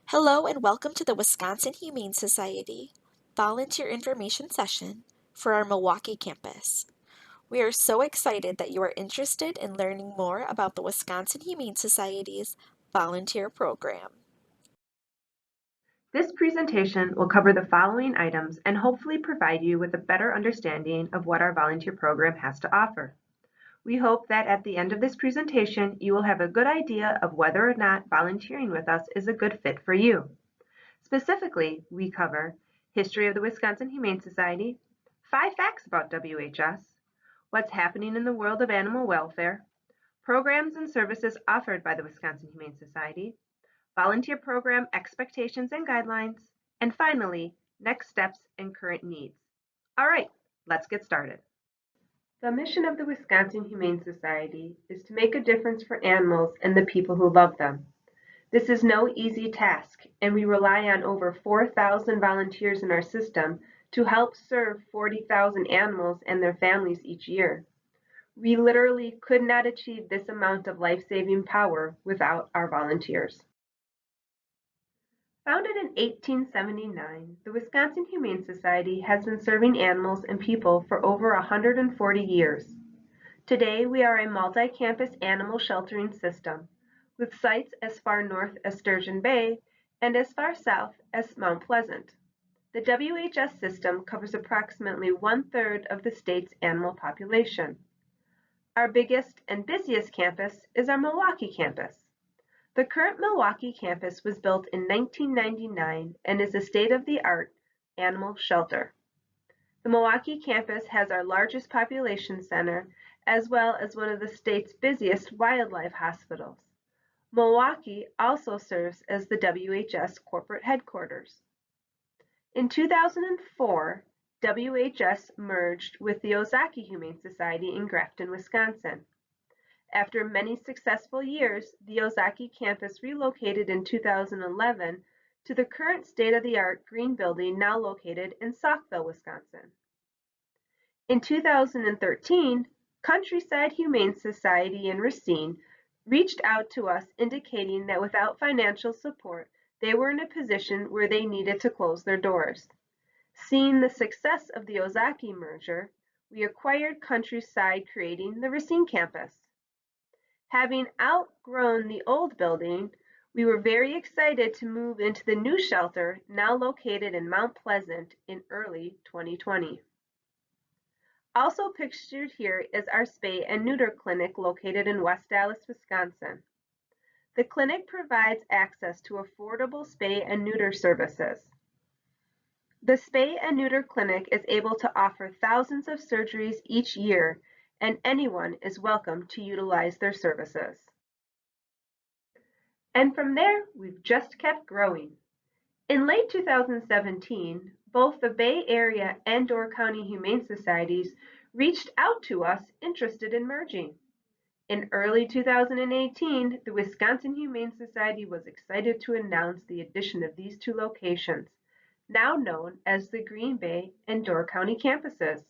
Hello and welcome to the Wisconsin Humane Society volunteer information session for our Milwaukee campus. We are so excited that you are interested in learning more about the Wisconsin Humane Society's volunteer program. This presentation will cover the following items and hopefully provide you with a better understanding of what our volunteer program has to offer. We hope that at the end of this presentation, you will have a good idea of whether or not volunteering with us is a good fit for you. Specifically, we cover history of the Wisconsin Humane Society, 5 facts about WHS, what's happening in the world of animal welfare, programs and services offered by the Wisconsin Humane Society, volunteer program expectations and guidelines, and finally, next steps and current needs. All right, let's get started. The mission of the Wisconsin Humane Society is to make a difference for animals and the people who love them. This is no easy task, and we rely on over 4,000 volunteers in our system to help serve 40,000 animals and their families each year. We literally could not achieve this amount of life-saving power without our volunteers. Founded in 1879, the Wisconsin Humane Society has been serving animals and people for over 140 years. Today, we are a multi-campus animal sheltering system with sites as far north as Sturgeon Bay and as far south as Mount Pleasant. The WHS system covers approximately 1/3 of the state's animal population. Our biggest and busiest campus is our Milwaukee campus. The current Milwaukee campus was built in 1999 and is a state-of-the-art animal shelter. The Milwaukee campus has our largest population center as well as one of the state's busiest wildlife hospitals. Milwaukee also serves as the WHS corporate headquarters. In 2004, WHS merged with the Ozaki Humane Society in Grafton, Wisconsin. After many successful years, the Ozaki campus relocated in 2011 to the current state-of-the-art green building now located in Saukville, Wisconsin. In 2013, Countryside Humane Society in Racine reached out to us indicating that without financial support, they were in a position where they needed to close their doors. Seeing the success of the Ozaki merger, we acquired Countryside, creating the Racine campus. Having outgrown the old building, we were very excited to move into the new shelter now located in Mount Pleasant in early 2020. Also pictured here is our spay and neuter clinic located in West Dallas, Wisconsin. The clinic provides access to affordable spay and neuter services. The spay and neuter clinic is able to offer thousands of surgeries each year, and anyone is welcome to utilize their services. And from there, we've just kept growing. In late 2017, both the Bay Area and Door County Humane Societies reached out to us interested in merging. In early 2018, the Wisconsin Humane Society was excited to announce the addition of these 2 locations, now known as the Green Bay and Door County campuses.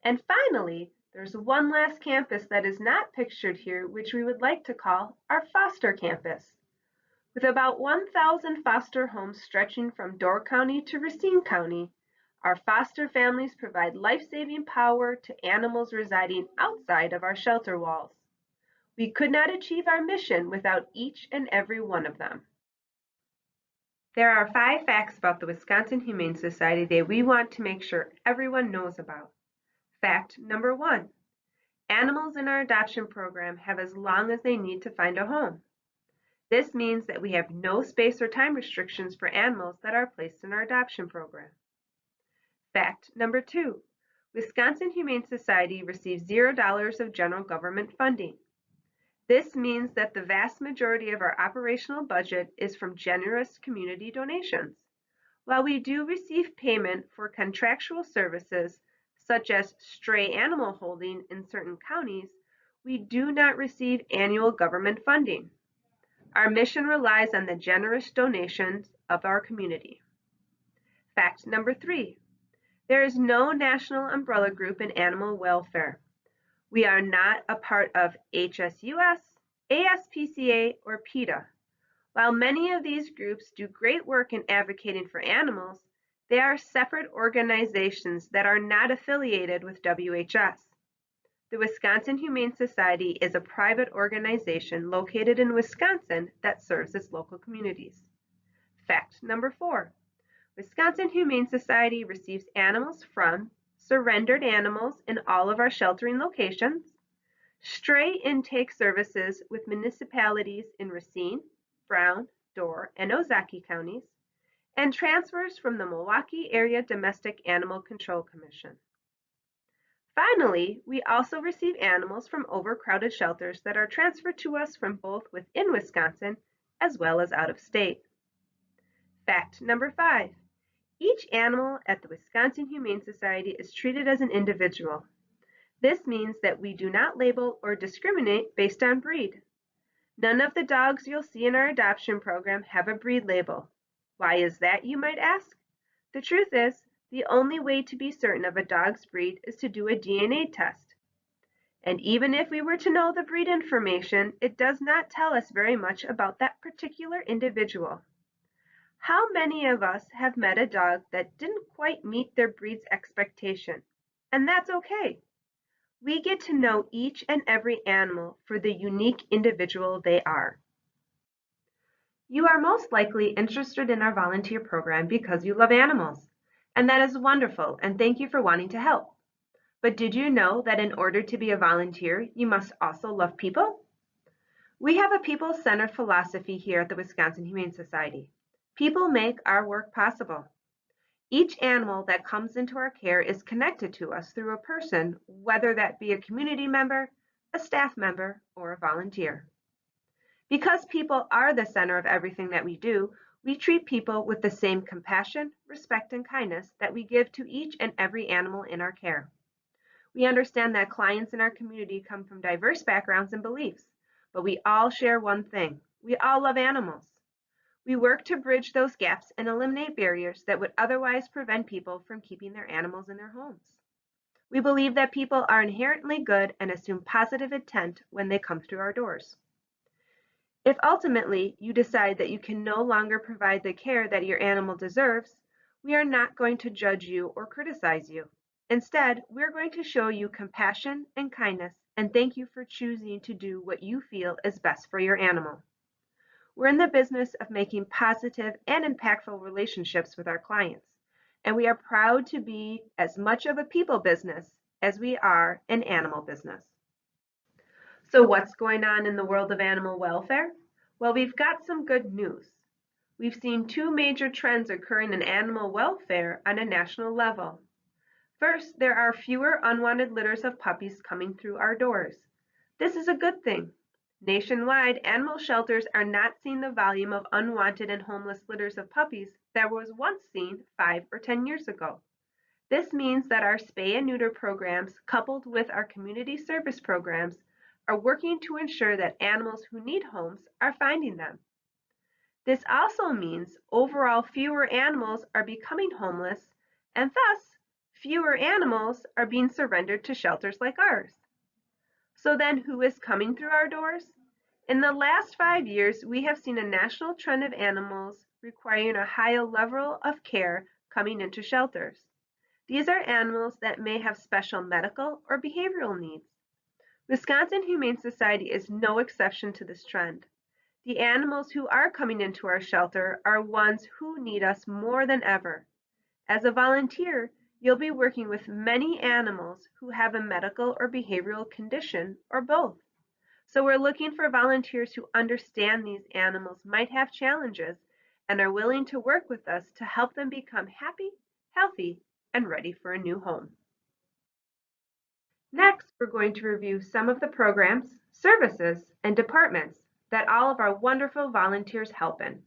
And finally, there's one last campus that is not pictured here, which we would like to call our foster campus. With about 1,000 foster homes stretching from Door County to Racine County, our foster families provide life-saving power to animals residing outside of our shelter walls. We could not achieve our mission without each and every one of them. There are 5 facts about the Wisconsin Humane Society that we want to make sure everyone knows about. Fact number 1, animals in our adoption program have as long as they need to find a home. This means that we have no space or time restrictions for animals that are placed in our adoption program. Fact number 2, Wisconsin Humane Society receives $0 of general government funding. This means that the vast majority of our operational budget is from generous community donations. While we do receive payment for contractual services, such as stray animal holding in certain counties, we do not receive annual government funding. Our mission relies on the generous donations of our community. Fact number 3, there is no national umbrella group in animal welfare. We are not a part of HSUS, ASPCA, or PETA. While many of these groups do great work in advocating for animals, they are separate organizations that are not affiliated with WHS. The Wisconsin Humane Society is a private organization located in Wisconsin that serves its local communities. Fact number 4. Wisconsin Humane Society receives animals from surrendered animals in all of our sheltering locations, stray intake services with municipalities in Racine, Brown, Door, and Ozaukee counties, and transfers from the Milwaukee Area Domestic Animal Control Commission. Finally, we also receive animals from overcrowded shelters that are transferred to us from both within Wisconsin as well as out of state. Fact number 5. Each animal at the Wisconsin Humane Society is treated as an individual. This means that we do not label or discriminate based on breed. None of the dogs you'll see in our adoption program have a breed label. Why is that, you might ask? The truth is, the only way to be certain of a dog's breed is to do a DNA test. And even if we were to know the breed information, it does not tell us very much about that particular individual. How many of us have met a dog that didn't quite meet their breed's expectation? And that's okay. We get to know each and every animal for the unique individual they are. You are most likely interested in our volunteer program because you love animals, and that is wonderful, and thank you for wanting to help. But did you know that in order to be a volunteer, you must also love people? We have a people-centered philosophy here at the Wisconsin Humane Society. People make our work possible. Each animal that comes into our care is connected to us through a person, whether that be a community member, a staff member, or a volunteer. Because people are the center of everything that we do, we treat people with the same compassion, respect, and kindness that we give to each and every animal in our care. We understand that clients in our community come from diverse backgrounds and beliefs, but we all share one thing. We all love animals. We work to bridge those gaps and eliminate barriers that would otherwise prevent people from keeping their animals in their homes. We believe that people are inherently good and assume positive intent when they come through our doors. If ultimately you decide that you can no longer provide the care that your animal deserves, we are not going to judge you or criticize you. Instead, we're going to show you compassion and kindness and thank you for choosing to do what you feel is best for your animal. We're in the business of making positive and impactful relationships with our clients, and we are proud to be as much of a people business as we are an animal business. So what's going on in the world of animal welfare? Well, we've got some good news. We've seen two major trends occurring in animal welfare on a national level. First, there are fewer unwanted litters of puppies coming through our doors. This is a good thing. Nationwide, animal shelters are not seeing the volume of unwanted and homeless litters of puppies that was once seen 5 or 10 years ago. This means that our spay and neuter programs, coupled with our community service programs, are working to ensure that animals who need homes are finding them. This also means overall fewer animals are becoming homeless, and thus fewer animals are being surrendered to shelters like ours. So then who is coming through our doors? In the last 5 years, we have seen a national trend of animals requiring a higher level of care coming into shelters. These are animals that may have special medical or behavioral needs. Wisconsin Humane Society is no exception to this trend. The animals who are coming into our shelter are ones who need us more than ever. As a volunteer, you'll be working with many animals who have a medical or behavioral condition or both. So we're looking for volunteers who understand these animals might have challenges and are willing to work with us to help them become happy, healthy, and ready for a new home. Next, we're going to review some of the programs, services, and departments that all of our wonderful volunteers help in.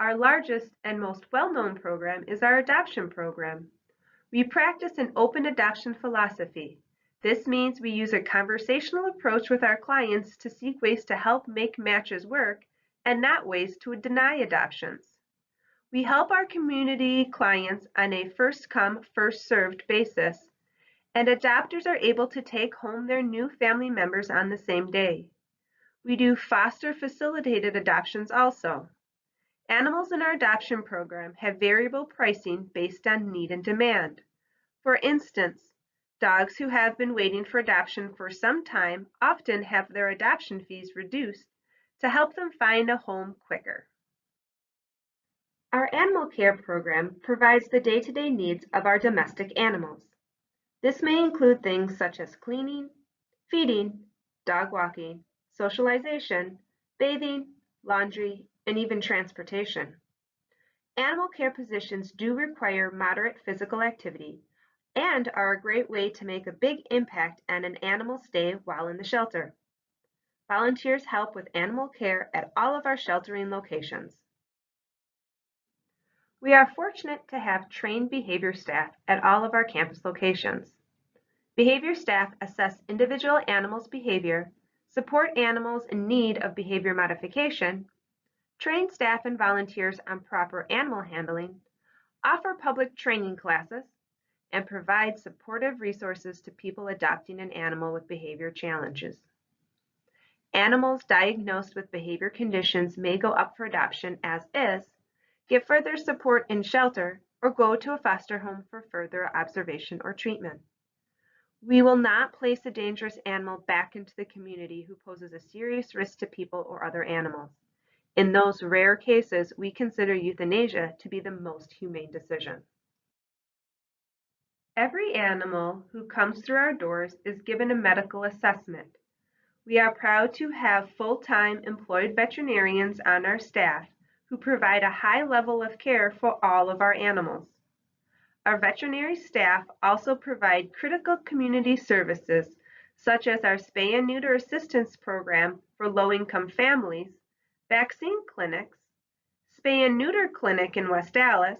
Our largest and most well-known program is our adoption program. We practice an open adoption philosophy. This means we use a conversational approach with our clients to seek ways to help make matches work and not ways to deny adoptions. We help our community clients on a first-come, first-served basis, and adopters are able to take home their new family members on the same day. We do foster facilitated adoptions also. Animals in our adoption program have variable pricing based on need and demand. For instance, dogs who have been waiting for adoption for some time often have their adoption fees reduced to help them find a home quicker. Our animal care program provides the day-to-day needs of our domestic animals. This may include things such as cleaning, feeding, dog walking, socialization, bathing, laundry, and even transportation. Animal care positions do require moderate physical activity and are a great way to make a big impact on an animal's stay while in the shelter. Volunteers help with animal care at all of our sheltering locations. We are fortunate to have trained behavior staff at all of our campus locations. Behavior staff assess individual animals' behavior, support animals in need of behavior modification, train staff and volunteers on proper animal handling, offer public training classes, and provide supportive resources to people adopting an animal with behavior challenges. Animals diagnosed with behavior conditions may go up for adoption as is, get further support in shelter, or go to a foster home for further observation or treatment. We will not place a dangerous animal back into the community who poses a serious risk to people or other animals. In those rare cases, we consider euthanasia to be the most humane decision. Every animal who comes through our doors is given a medical assessment. We are proud to have full-time employed veterinarians on our staff who provide a high level of care for all of our animals. Our veterinary staff also provide critical community services such as our spay and neuter assistance program for low-income families, vaccine clinics, spay and neuter clinic in West Dallas,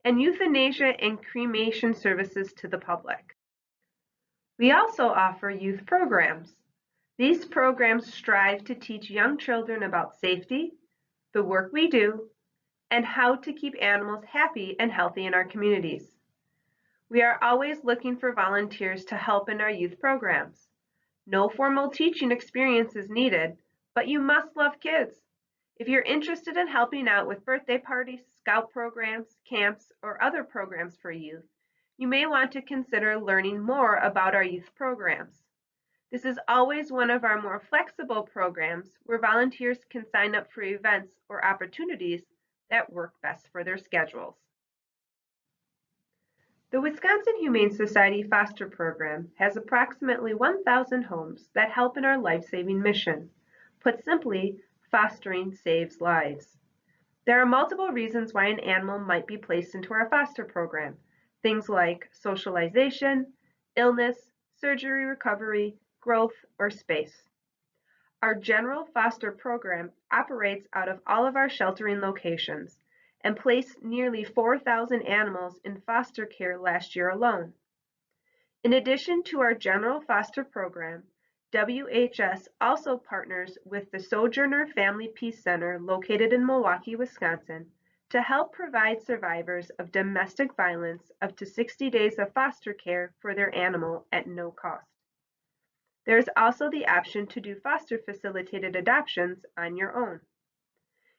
and euthanasia and cremation services to the public. We also offer youth programs. These programs strive to teach young children about safety, the work we do, and how to keep animals happy and healthy in our communities. We are always looking for volunteers to help in our youth programs. No formal teaching experience is needed, but you must love kids. If you're interested in helping out with birthday parties, scout programs, camps, or other programs for youth, you may want to consider learning more about our youth programs. This is always one of our more flexible programs where volunteers can sign up for events or opportunities that work best for their schedules. The Wisconsin Humane Society foster program has approximately 1,000 homes that help in our life-saving mission. Put simply, fostering saves lives. There are multiple reasons why an animal might be placed into our foster program. Things like socialization, illness, surgery recovery, growth, or space. Our general foster program operates out of all of our sheltering locations and placed nearly 4,000 animals in foster care last year alone. In addition to our general foster program, WHS also partners with the Sojourner Family Peace Center located in Milwaukee, Wisconsin, to help provide survivors of domestic violence up to 60 days of foster care for their animal at no cost. There is also the option to do foster facilitated adoptions on your own.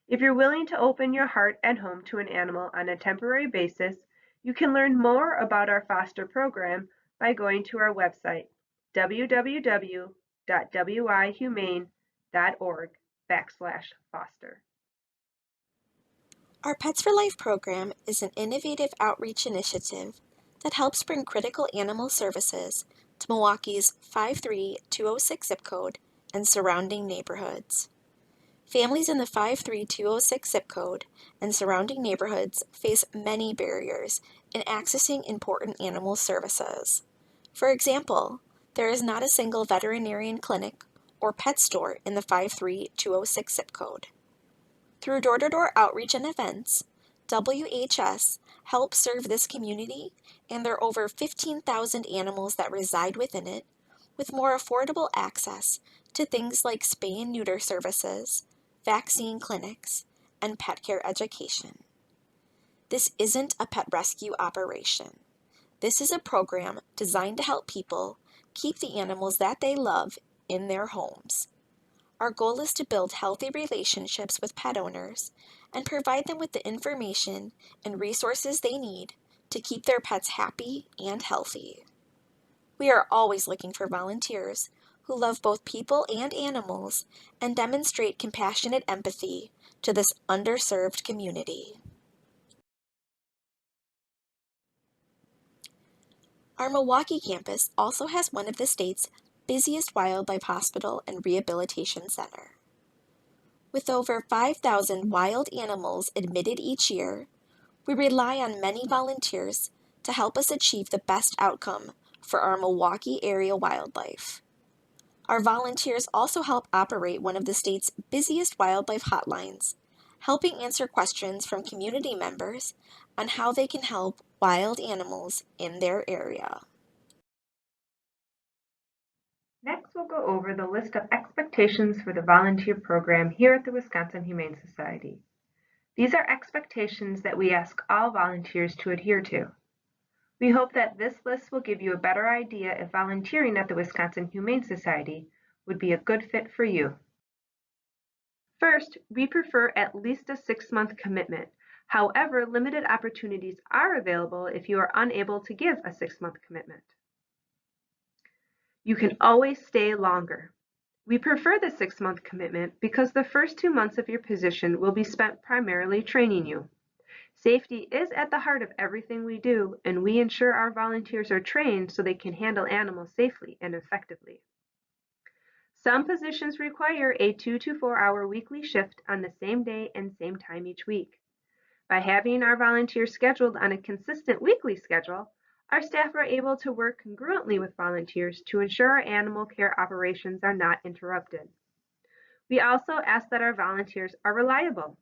If you're willing to open your heart and home to an animal on a temporary basis, you can learn more about our foster program by going to our website, www.wihumane.org/foster. Our Pets for Life program is an innovative outreach initiative that helps bring critical animal services to Milwaukee's 53206 zip code and surrounding neighborhoods. Families in the 53206 zip code and surrounding neighborhoods face many barriers in accessing important animal services. For example, there is not a single veterinarian clinic or pet store in the 53206 zip code. Through door-to-door outreach and events, WHS helps serve this community and their over 15,000 animals that reside within it with more affordable access to things like spay and neuter services, vaccine clinics, and pet care education. This isn't a pet rescue operation. This is a program designed to help people keep the animals that they love in their homes. Our goal is to build healthy relationships with pet owners and provide them with the information and resources they need to keep their pets happy and healthy. We are always looking for volunteers who love both people and animals and demonstrate compassionate empathy to this underserved community. Our Milwaukee campus also has one of the state's busiest wildlife hospital and rehabilitation center. With over 5,000 wild animals admitted each year, we rely on many volunteers to help us achieve the best outcome for our Milwaukee area wildlife. Our volunteers also help operate one of the state's busiest wildlife hotlines, helping answer questions from community members on how they can help wild animals in their area. Next, we'll go over the list of expectations for the volunteer program here at the Wisconsin Humane Society. These are expectations that we ask all volunteers to adhere to. We hope that this list will give you a better idea if volunteering at the Wisconsin Humane Society would be a good fit for you. First, we prefer at least a 6-month commitment. However, limited opportunities are available if you are unable to give a 6-month commitment. You can always stay longer. We prefer the 6-month commitment because the first 2 months of your position will be spent primarily training you. Safety is at the heart of everything we do, and we ensure our volunteers are trained so they can handle animals safely and effectively. Some positions require a 2 to 4 hour weekly shift on the same day and same time each week. By having our volunteers scheduled on a consistent weekly schedule, our staff are able to work congruently with volunteers to ensure our animal care operations are not interrupted. We also ask that our volunteers are reliable.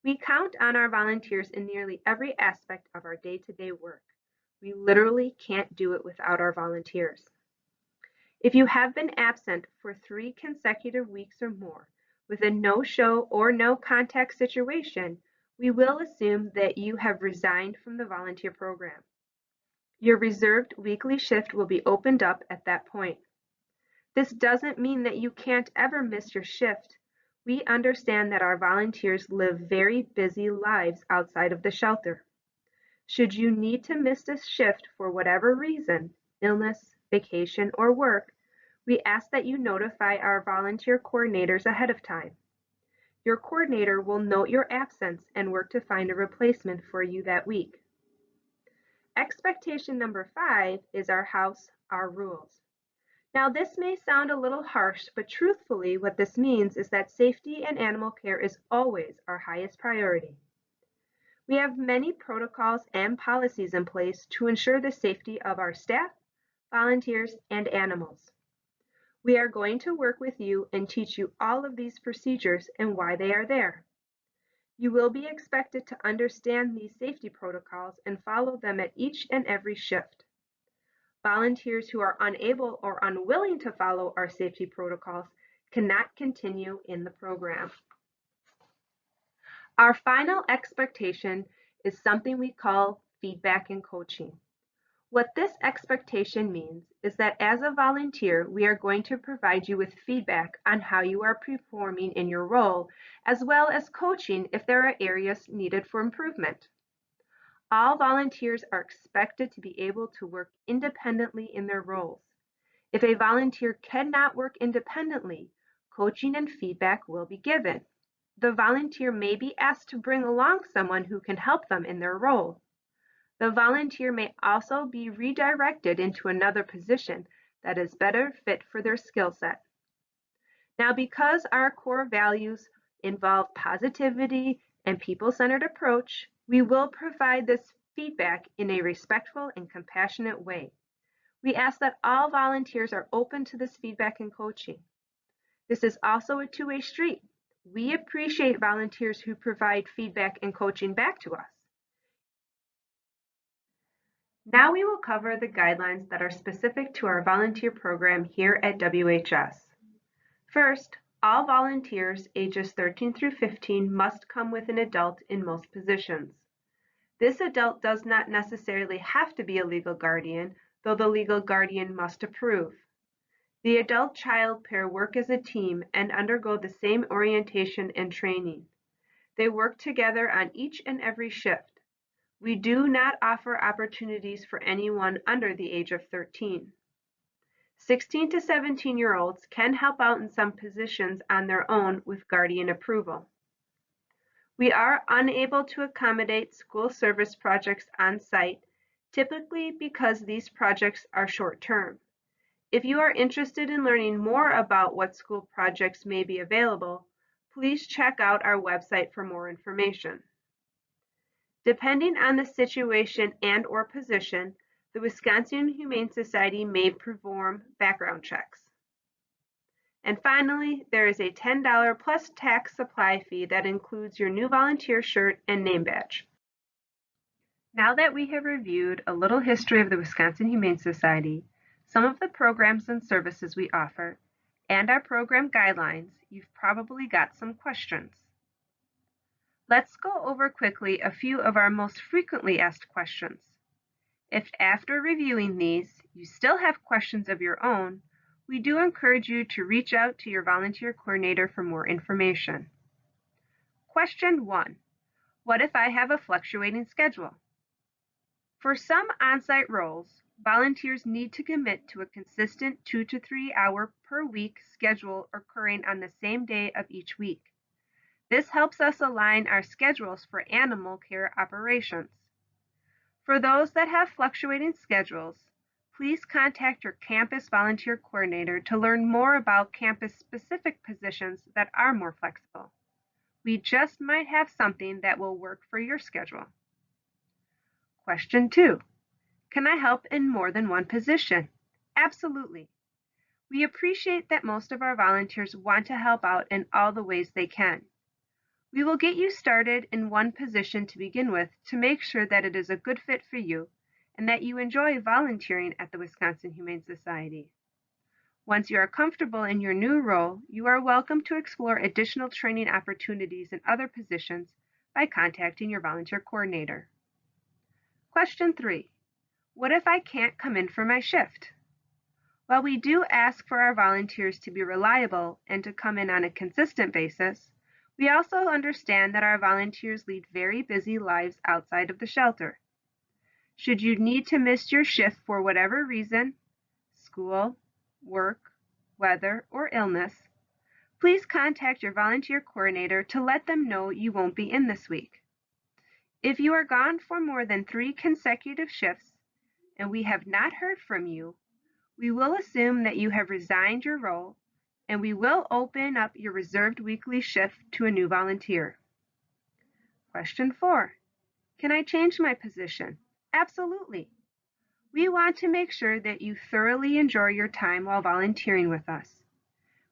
We count on our volunteers in nearly every aspect of our day-to-day work. We literally can't do it without our volunteers. If you have been absent for 3 consecutive weeks or more with a no-show or no-contact situation, we will assume that you have resigned from the volunteer program. Your reserved weekly shift will be opened up at that point. This doesn't mean that you can't ever miss your shift. We understand that our volunteers live very busy lives outside of the shelter. Should you need to miss a shift for whatever reason, illness, vacation, or work, we ask that you notify our volunteer coordinators ahead of time. Your coordinator will note your absence and work to find a replacement for you that week. Expectation number 5 is our house, our rules. Now, this may sound a little harsh, but truthfully, what this means is that safety and animal care is always our highest priority. We have many protocols and policies in place to ensure the safety of our staff, volunteers, and animals. We are going to work with you and teach you all of these procedures and why they are there. You will be expected to understand these safety protocols and follow them at each and every shift. Volunteers who are unable or unwilling to follow our safety protocols cannot continue in the program. Our final expectation is something we call feedback and coaching. What this expectation means is that as a volunteer, we are going to provide you with feedback on how you are performing in your role, as well as coaching if there are areas needed for improvement. All volunteers are expected to be able to work independently in their roles. If a volunteer cannot work independently, coaching and feedback will be given. The volunteer may be asked to bring along someone who can help them in their role. The volunteer may also be redirected into another position that is better fit for their skill set. Now, because our core values involve positivity and people-centered approach, we will provide this feedback in a respectful and compassionate way. We ask that all volunteers are open to this feedback and coaching. This is also a two-way street. We appreciate volunteers who provide feedback and coaching back to us. Now we will cover the guidelines that are specific to our volunteer program here at WHS. First, all volunteers ages 13 through 15 must come with an adult in most positions. This adult does not necessarily have to be a legal guardian, though the legal guardian must approve. The adult-child pair work as a team and undergo the same orientation and training. They work together on each and every shift. We do not offer opportunities for anyone under the age of 13. 16 to 17-year-olds can help out in some positions on their own with guardian approval. We are unable to accommodate school service projects on site, typically because these projects are short-term. If you are interested in learning more about what school projects may be available, please check out our website for more information. Depending on the situation and/or position, the Wisconsin Humane Society may perform background checks. And finally, there is a $10 plus tax supply fee that includes your new volunteer shirt and name badge. Now that we have reviewed a little history of the Wisconsin Humane Society, some of the programs and services we offer, and our program guidelines, you've probably got some questions. Let's go over quickly a few of our most frequently asked questions. If after reviewing these, you still have questions of your own, we do encourage you to reach out to your volunteer coordinator for more information. Question 1. What if I have a fluctuating schedule? For some on-site roles, volunteers need to commit to a consistent 2 to 3 hour per week schedule occurring on the same day of each week. This helps us align our schedules for animal care operations. For those that have fluctuating schedules, please contact your campus volunteer coordinator to learn more about campus-specific positions that are more flexible. We just might have something that will work for your schedule. Question 2. Can I help in more than one position? Absolutely. We appreciate that most of our volunteers want to help out in all the ways they can. We will get you started in one position to begin with to make sure that it is a good fit for you and that you enjoy volunteering at the Wisconsin Humane Society. Once you are comfortable in your new role, you are welcome to explore additional training opportunities in other positions by contacting your volunteer coordinator. Question 3. What if I can't come in for my shift? While we do ask for our volunteers to be reliable and to come in on a consistent basis, we also understand that our volunteers lead very busy lives outside of the shelter. Should you need to miss your shift for whatever reason, school, work, weather, or illness, please contact your volunteer coordinator to let them know you won't be in this week. If you are gone for more than 3 consecutive shifts and we have not heard from you, we will assume that you have resigned your role and we will open up your reserved weekly shift to a new volunteer. Question 4. Can I change my position? Absolutely. We want to make sure that you thoroughly enjoy your time while volunteering with us.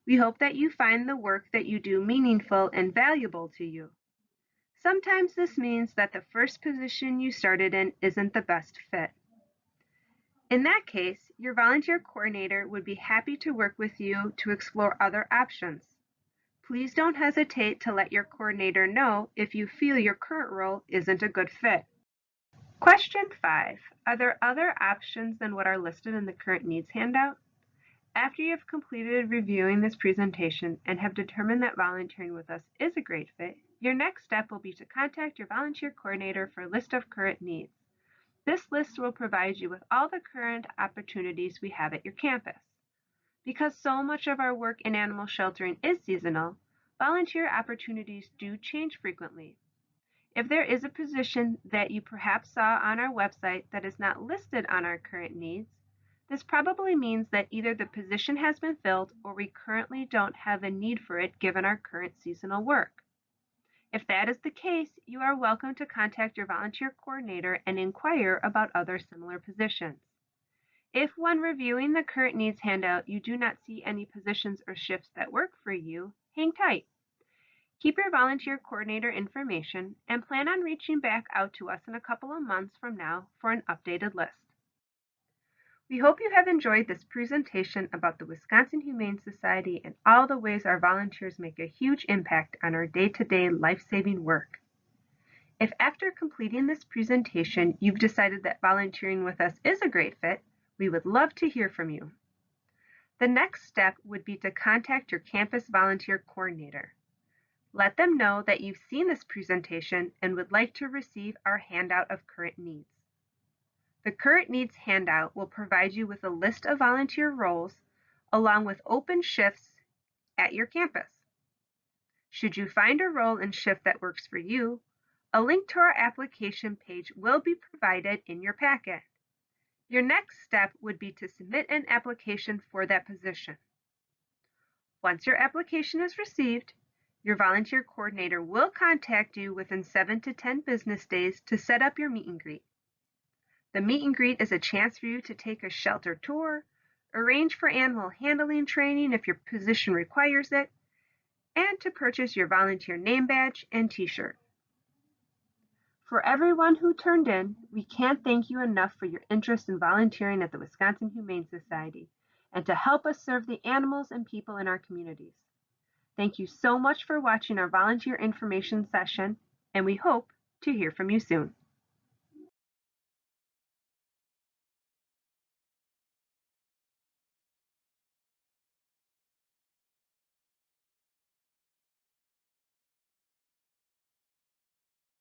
We hope that you find the work that you do meaningful and valuable to you. Sometimes this means that the first position you started in isn't the best fit. In that case, your volunteer coordinator would be happy to work with you to explore other options. Please don't hesitate to let your coordinator know if you feel your current role isn't a good fit. Question 5. Are there other options than what are listed in the current needs handout? After you have completed reviewing this presentation and have determined that volunteering with us is a great fit, your next step will be to contact your volunteer coordinator for a list of current needs. This list will provide you with all the current opportunities we have at your campus. Because so much of our work in animal sheltering is seasonal, volunteer opportunities do change frequently. If there is a position that you perhaps saw on our website that is not listed on our current needs, this probably means that either the position has been filled or we currently don't have a need for it given our current seasonal work. If that is the case, you are welcome to contact your volunteer coordinator and inquire about other similar positions. If when reviewing the current needs handout you do not see any positions or shifts that work for you, hang tight. Keep your volunteer coordinator information and plan on reaching back out to us in a couple of months from now for an updated list. We hope you have enjoyed this presentation about the Wisconsin Humane Society and all the ways our volunteers make a huge impact on our day-to-day life-saving work. If after completing this presentation you've decided that volunteering with us is a great fit, we would love to hear from you. The next step would be to contact your campus volunteer coordinator. Let them know that you've seen this presentation and would like to receive our handout of current needs. The Current Needs handout will provide you with a list of volunteer roles along with open shifts at your campus. Should you find a role and shift that works for you, a link to our application page will be provided in your packet. Your next step would be to submit an application for that position. Once your application is received, your volunteer coordinator will contact you within 7 to 10 business days to set up your meet and greet. The meet and greet is a chance for you to take a shelter tour, arrange for animal handling training if your position requires it, and to purchase your volunteer name badge and t-shirt. For everyone who turned in, we can't thank you enough for your interest in volunteering at the Wisconsin Humane Society and to help us serve the animals and people in our communities. Thank you so much for watching our volunteer information session, and we hope to hear from you soon.